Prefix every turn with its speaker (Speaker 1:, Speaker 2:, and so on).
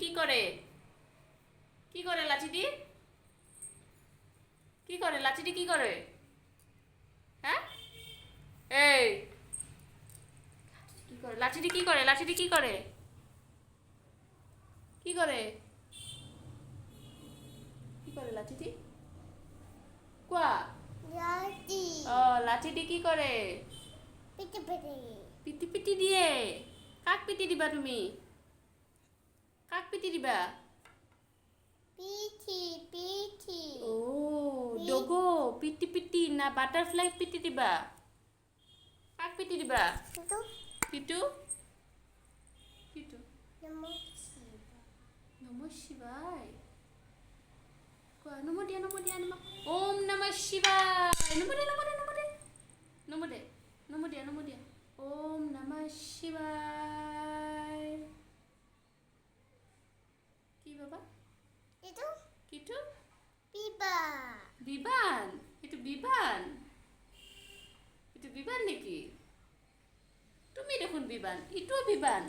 Speaker 1: কি করে? কি করে লাচিটি? কি করে লাচিটি কি করে? হ্যাঁ, এই কি করে লাচিটি কি করে? লাচিটি কি করে? কি করে? কি করে লাচিটি? কোয়া।
Speaker 2: লাঠি
Speaker 1: ও লাচিটি কি করে?
Speaker 2: পিটি পিটি
Speaker 1: পিটি পিটি দিয়ে। কাক পিটি দিবা তুমি? কাক পিটি দিবা?
Speaker 2: পিটি পিটি
Speaker 1: ও ডগো পিটি পিটি না বাটারফ্লাই পিটি দিবা? কাক পিটি দিবা?
Speaker 2: itu
Speaker 1: পিটু পিটু
Speaker 2: namaste
Speaker 1: নমঃ শিবায়। কোৱা নমো দিয়া নমো দিয়া নমো। ওম নমঃ শিবায়। নমো দে নমো দে নমো দে নমো দে নমো দিয়া নমো দিয়া। ওম নমঃ শিবায়। কি বাবা?
Speaker 2: itu
Speaker 1: কিটু
Speaker 2: pipa
Speaker 1: বিবান। এইটো বিবান। এইটো বিবান নেকি? তুমি দেখোন বিবান, ইটোও বিবান।